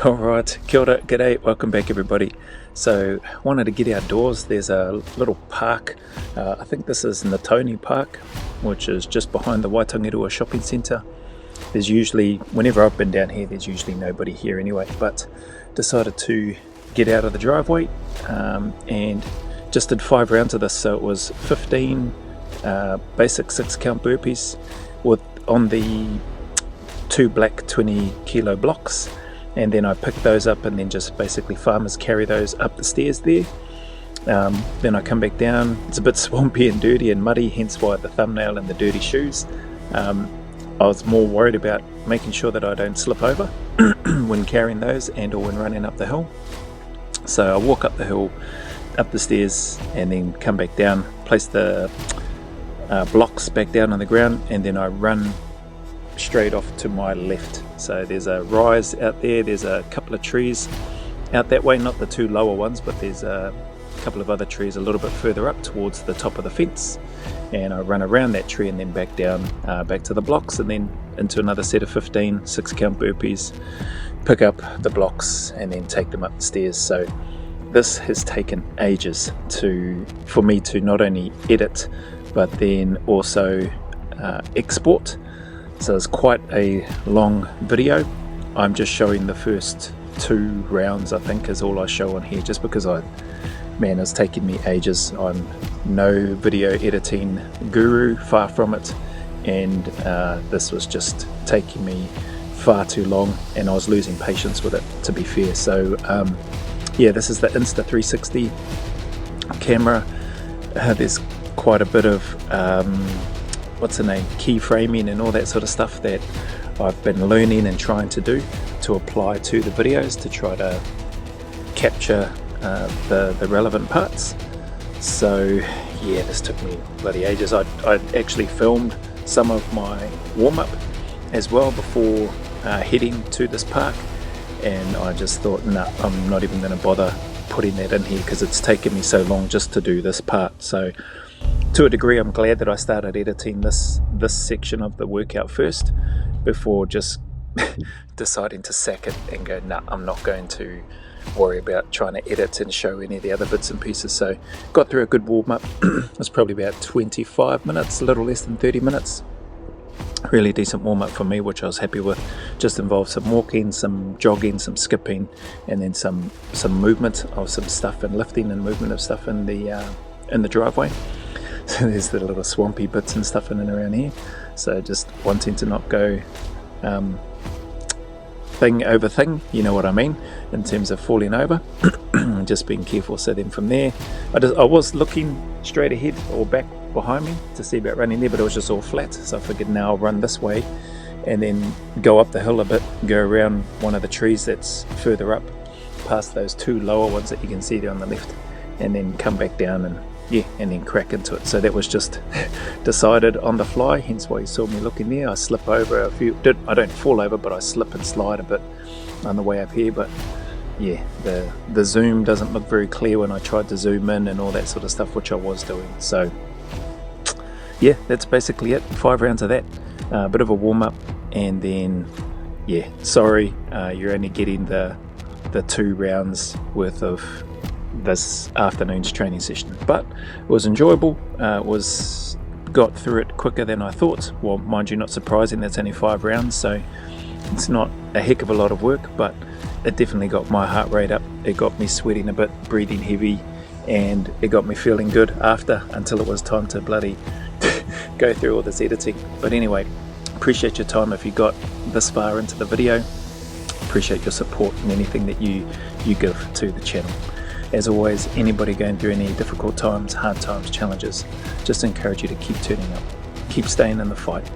Alright, kia ora, g'day, welcome back everybody. So, wanted to get outdoors. There's a little park, I think this is Natoni Park, which is just behind the Waitangerua shopping centre. There's usually, whenever I've been down here, there's usually nobody here anyway, but decided to get out of the driveway and just did 5 rounds of this. So it was 15 basic 6 count burpees on the 2 black 20 kilo blocks. And then I pick those up and then just basically farmers carry those up the stairs there. Then I come back down. It's a bit swampy and dirty and muddy, hence why the thumbnail and the dirty shoes. I was more worried about making sure that I don't slip over when carrying those and or when running up the hill. So I walk up the hill, up the stairs, and then come back down, place the blocks back down on the ground, and then I run straight off to my left. So there's a rise out there, there's a couple of trees out that way, not the 2 lower ones, but there's a couple of other trees a little bit further up towards the top of the fence, and I run around that tree and then back down, back to the blocks, and then into another set of 15 6 count burpees, pick up the blocks and then take them up the stairs. So this has taken ages for me to not only edit but then also export. So it's quite a long video. I'm just showing the first 2 rounds, I think, is all I show on here, just because it's taken me ages. I'm no video editing guru, far from it, and this was just taking me far too long, and I was losing patience with it, to be fair. So yeah, this is the Insta360 camera. There's quite a bit of keyframing and all that sort of stuff that I've been learning and trying to do to apply to the videos to try to capture the relevant parts. So yeah, this took me bloody ages. I actually filmed some of my warm-up as well before heading to this park, and I just thought, nah, I'm not even going to bother putting that in here because it's taken me so long just to do this part. So to a degree, I'm glad that I started editing this section of the workout first before just deciding to sack it and go, nah, I'm not going to worry about trying to edit and show any of the other bits and pieces. So got through a good warm-up. It was probably about 25 minutes, a little less than 30 minutes. Really decent warm-up for me, which I was happy with. Just involved some walking, some jogging, some skipping, and then some movement of some stuff and lifting and movement of stuff in the driveway. So there's the little swampy bits and stuff in and around here. So just wanting to not go thing over thing, you know what I mean, in terms of falling over. Just being careful. So then from there, I was looking straight ahead or back behind me to see about running there, but it was just all flat. So I figured now I'll run this way and then go up the hill a bit, go around one of the trees that's further up, past those 2 lower ones that you can see there on the left, and then come back down and then crack into it. So that was just decided on the fly, hence why you saw me looking there. I slip over a few, I don't fall over, but I slip and slide a bit on the way up here. But yeah, the zoom doesn't look very clear when I tried to zoom in and all that sort of stuff, which I was doing. So yeah, that's basically it. 5 rounds of that, a bit of a warm-up, and then yeah, sorry, you're only getting the 2 rounds worth of this afternoon's training session, but it was enjoyable. Got through it quicker than I thought. Well, mind you, not surprising, that's only 5 rounds, so it's not a heck of a lot of work, but it definitely got my heart rate up. It got me sweating a bit, breathing heavy, and it got me feeling good after, until it was time to bloody go through all this editing. But anyway, appreciate your time if you got this far into the video. Appreciate your support and anything that you give to the channel. As always, anybody going through any difficult times, hard times, challenges, just encourage you to keep turning up, keep staying in the fight.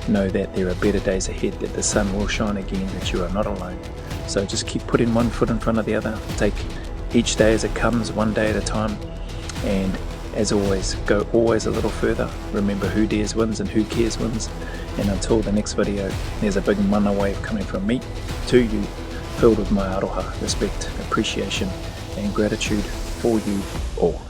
Know that there are better days ahead, that the sun will shine again, that you are not alone. So just keep putting one foot in front of the other, take each day as it comes, one day at a time, and as always, go always a little further. Remember, who dares wins and who cares wins. And until the next video, there's a big mana wave coming from me to you, filled with my aroha, respect, appreciation, and gratitude for you all.